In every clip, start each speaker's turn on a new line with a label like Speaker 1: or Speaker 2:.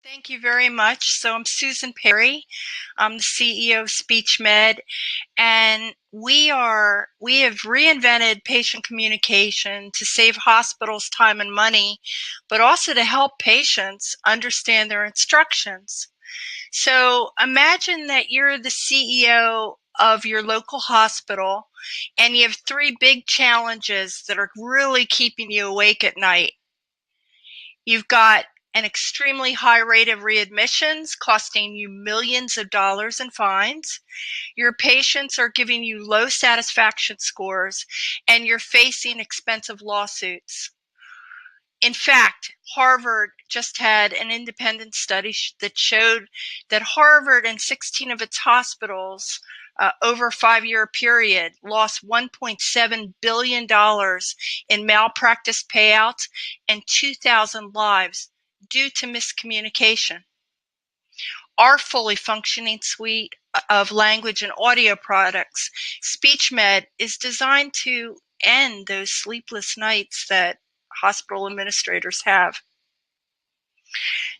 Speaker 1: Thank you very much. So I'm Susan Perry. I'm the CEO of SpeechMED, and we have reinvented patient communication to save hospitals time and money, but also to help patients understand their instructions. So imagine that you're the CEO of your local hospital and you have three big challenges that are really keeping you awake at night. You've got an extremely high rate of readmissions costing you millions of dollars in fines. Your patients are giving you low satisfaction scores, and you're facing expensive lawsuits. In fact, Harvard just had an independent study that showed that Harvard and 16 of its hospitals over a 5-year period lost $1.7 billion in malpractice payouts and 2,000 lives due to miscommunication. Our fully functioning suite of language and audio products, SpeechMED, is designed to end those sleepless nights that hospital administrators have.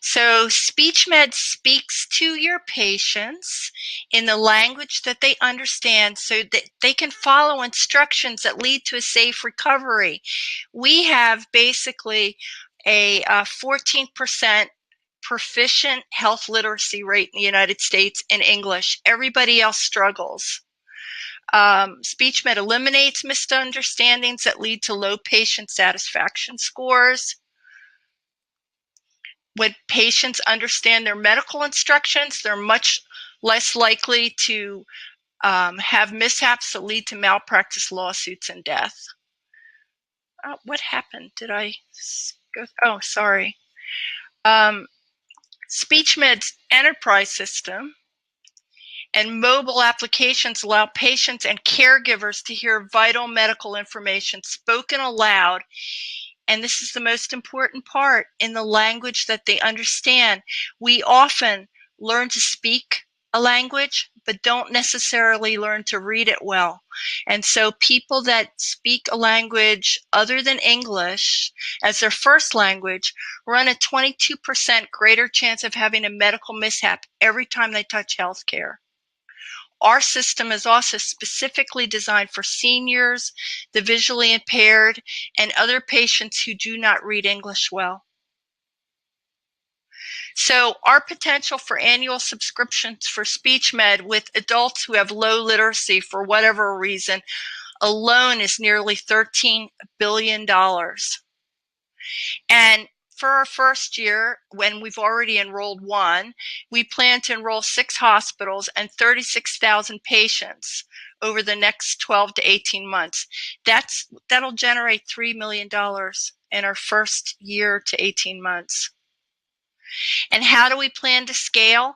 Speaker 1: So SpeechMED speaks to your patients in the language that they understand so that they can follow instructions that lead to a safe recovery. We have basically a 14% proficient health literacy rate in the United States in English. Everybody else struggles. SpeechMED eliminates misunderstandings that lead to low patient satisfaction scores. When patients understand their medical instructions, they're much less likely to have mishaps that lead to malpractice lawsuits and death. What happened? Did I go? Oh, sorry. SpeechMED's enterprise system and mobile applications allow patients and caregivers to hear vital medical information spoken aloud. And this is the most important part, in the language that they understand. We often learn to speak a language, but don't necessarily learn to read it well. And so people that speak a language other than English as their first language run a 22% greater chance of having a medical mishap every time they touch healthcare. Our system is also specifically designed for seniors, the visually impaired, and other patients who do not read English well. So our potential for annual subscriptions for SpeechMED with adults who have low literacy for whatever reason alone is nearly $13 billion. And for our first year, when we've already enrolled one, we plan to enroll 6 hospitals and 36,000 patients over the next 12 to 18 months. That'll generate $3 million in our first year to 18 months. And how do we plan to scale?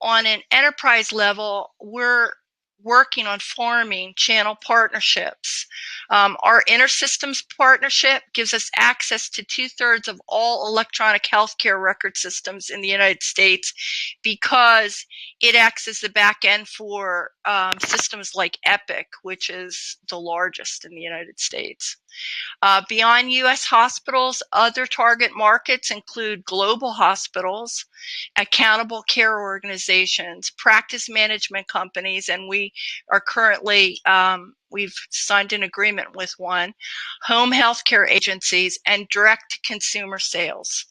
Speaker 1: On an enterprise level, we're working on forming channel partnerships. Our InterSystems partnership gives us access to 2/3 of all electronic healthcare record systems in the United States because it acts as the back end for systems like Epic, which is the largest in the United States. Beyond U.S. hospitals, other target markets include global hospitals, accountable care organizations, practice management companies, and we are currently, we've signed an agreement with one, home healthcare agencies, and direct consumer sales.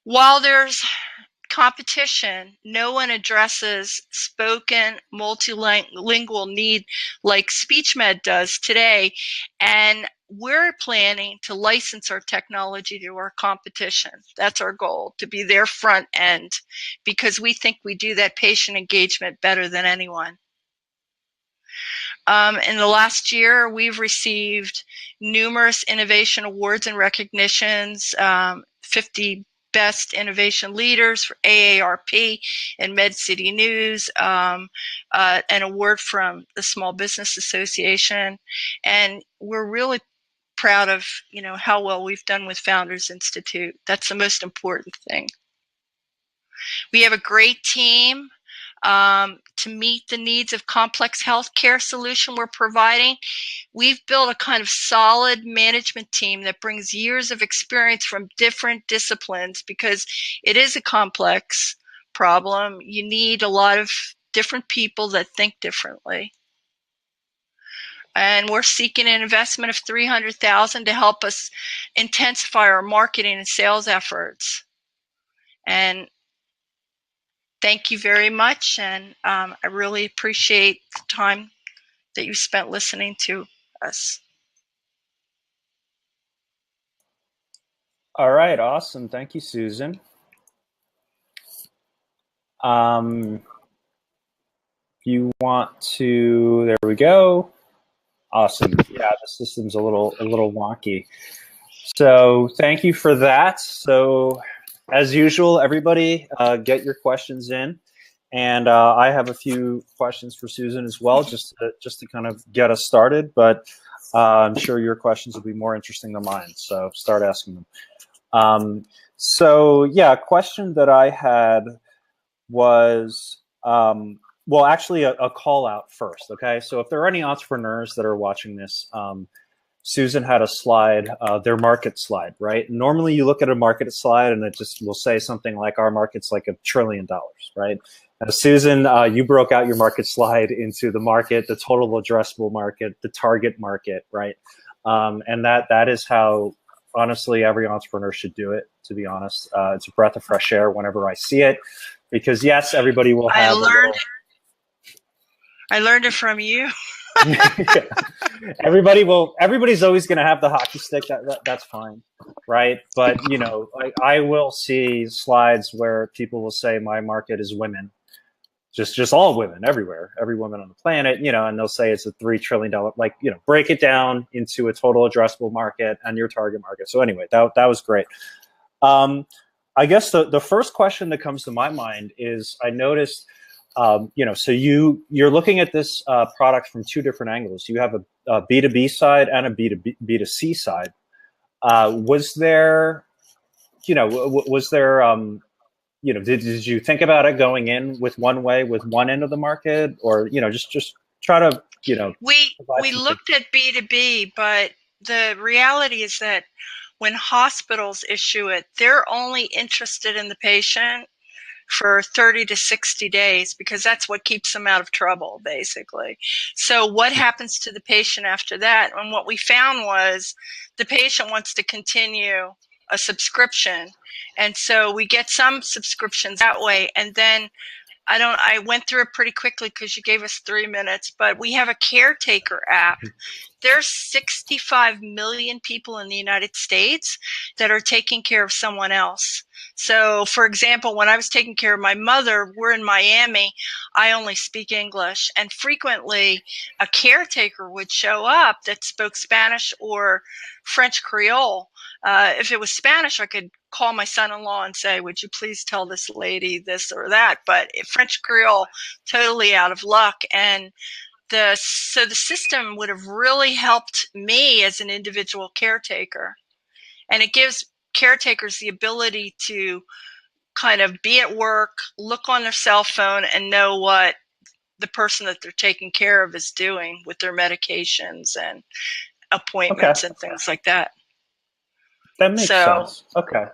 Speaker 1: While there's competition, no one addresses spoken multilingual need like SpeechMED does today, and we're planning to license our technology to our competition. That's our goal, to be their front end, because we think we do that patient engagement better than anyone. In the last year, we've received numerous innovation awards and recognitions, 50 Best Innovation Leaders for AARP and Med City News, an award from the Small Business Association, and we're really proud of how well we've done with Founders Institute. That's the most important thing. We have a great team. to meet the needs of complex healthcare solution we're providing. We've built a kind of solid management team that brings years of experience from different disciplines because it is a complex problem. You need a lot of different people that think differently. And we're seeking an investment of $300,000 to help us intensify our marketing and sales efforts. And thank you very much, and I really appreciate the time that you spent listening to us.
Speaker 2: All right, awesome. Thank you, Susan. You want to? There we go. Awesome. Yeah, the system's a little wonky. So thank you for that. So as usual, everybody get your questions in. And I have a few questions for Susan as well, just to kind of get us started. But I'm sure your questions will be more interesting than mine. So start asking them. So yeah, a question that I had was, well, actually a call out first. Okay, so if there are any entrepreneurs that are watching this, Susan had a slide, their market slide, right? Normally you look at a market slide and it just will say something like our market's like $1 trillion, right? Susan, you broke out your market slide into the market, the total addressable market, the target market, right? And that is how, honestly, every entrepreneur should do it, to be honest. It's a breath of fresh air whenever I see it, because yes, everybody will have
Speaker 1: I learned it from you.
Speaker 2: Yeah. Everybody's always going to have the hockey stick. That's fine, right? But you know, I will see slides where people will say my market is women, just all women everywhere, every woman on the planet, you know, and they'll say it's a $3 trillion. Like, you know, break it down into a total addressable market and your target market. So anyway, that was great. I guess the first question that comes to my mind is, I noticed. You know, so you're looking at this product from two different angles. You have a B2B side and a B2C side. Was there, you know, you know, did you think about it going in with one way, with one end of the market, or, you know, just try to, you know.
Speaker 1: We looked at B2B, but the reality is that when hospitals issue it, they're only interested in the patient for 30 to 60 days because that's what keeps them out of trouble, basically. So what happens to the patient after that? And what we found was the patient wants to continue a subscription. And so we get some subscriptions that way. And then I went through it pretty quickly because you gave us 3 minutes, but we have a caretaker app. There's 65 million people in the United States that are taking care of someone else. So, for example, when I was taking care of my mother, we're in Miami. I only speak English, and frequently a caretaker would show up that spoke Spanish or French Creole. If it was Spanish, I could call my son-in-law and say, would you please tell this lady this or that? But French Creole, totally out of luck. And so the system would have really helped me as an individual caretaker. And it gives caretakers the ability to kind of be at work, look on their cell phone, and know what the person that they're taking care of is doing with their medications and appointments and things like that.
Speaker 2: That makes sense. Okay.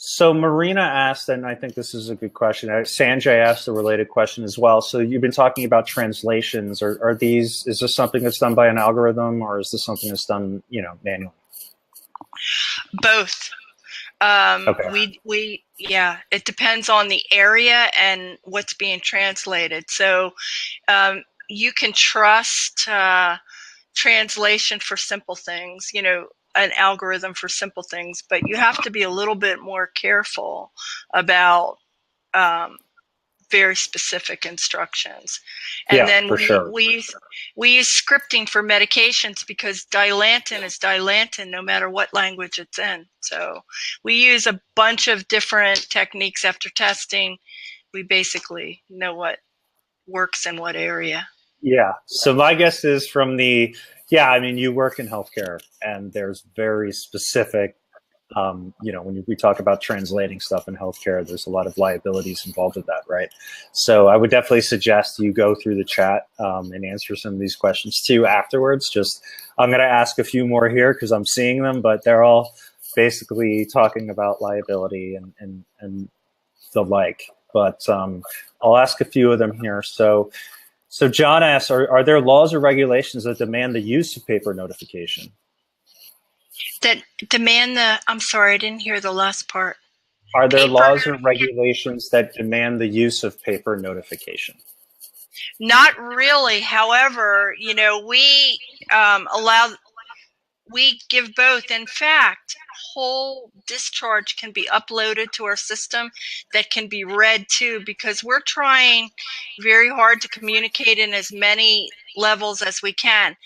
Speaker 2: So Marina asked, and I think this is a good question. Sanjay asked a related question as well. So you've been talking about translations. Is this something that's done by an algorithm, or is this something that's done, you know, manually?
Speaker 1: Both. Yeah, it depends on the area and what's being translated. So you can trust translation for simple things, you know, an algorithm for simple things, but you have to be a little bit more careful about very specific instructions. And then we use scripting for medications because Dilantin is Dilantin no matter what language it's in. So we use a bunch of different techniques after testing. We basically know what works in what area.
Speaker 2: Yeah. So my guess is I mean, you work in healthcare and there's very specific When we talk about translating stuff in healthcare, there's a lot of liabilities involved with that, right? So I would definitely suggest you go through the chat and answer some of these questions too afterwards. I'm going to ask a few more here because I'm seeing them, but they're all basically talking about liability and the like. But I'll ask a few of them here. So John asks, are there laws or regulations that demand the use of paper notification?
Speaker 1: That demand I'm sorry, I didn't hear the last part.
Speaker 2: Are there laws or regulations that demand the use of paper notification?
Speaker 1: Not really. However, we give both. In fact, whole discharge can be uploaded to our system that can be read too, because we're trying very hard to communicate in as many levels as we can.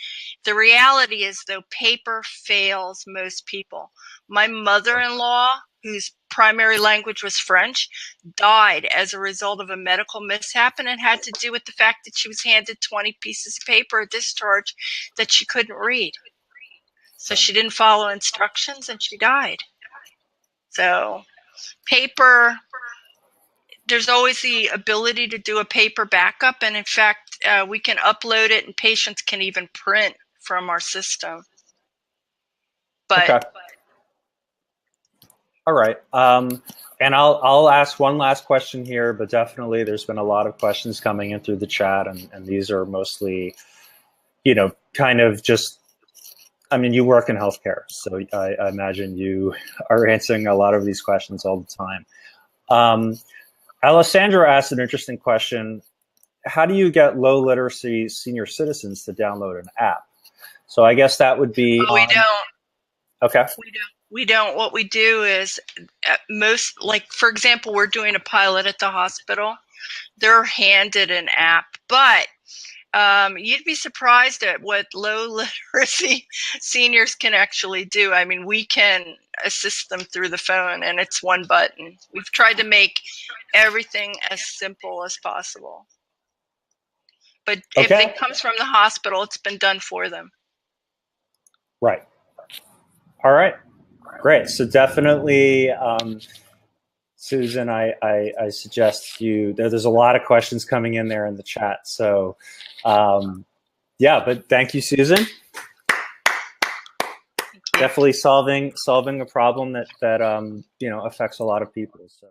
Speaker 1: The reality is, though, paper fails most people. My mother-in-law, whose primary language was French, died as a result of a medical mishap, and it had to do with the fact that she was handed 20 pieces of paper at discharge that she couldn't read. So she didn't follow instructions and she died. So paper, there's always the ability to do a paper backup. And in fact, we can upload it and patients can even print from our system. But
Speaker 2: okay. All right. And I'll ask one last question here, but definitely there's been a lot of questions coming in through the chat, and these are mostly, kind of just, you work in healthcare, so I imagine you are answering a lot of these questions all the time. Alessandra asked an interesting question. How do you get low literacy senior citizens to download an app? So I guess that would be
Speaker 1: we don't.
Speaker 2: Okay.
Speaker 1: We don't. What we do is for example, we're doing a pilot at the hospital. They're handed an app, but you'd be surprised at what low literacy seniors can actually do. We can assist them through the phone, and it's one button. We've tried to make everything as simple as possible. But if it comes from the hospital, it's been done for them.
Speaker 2: Right. All right. Great. So definitely, Susan, I suggest there's a lot of questions coming in there in the chat. So but thank you, Susan. Definitely solving a problem that affects a lot of people. So.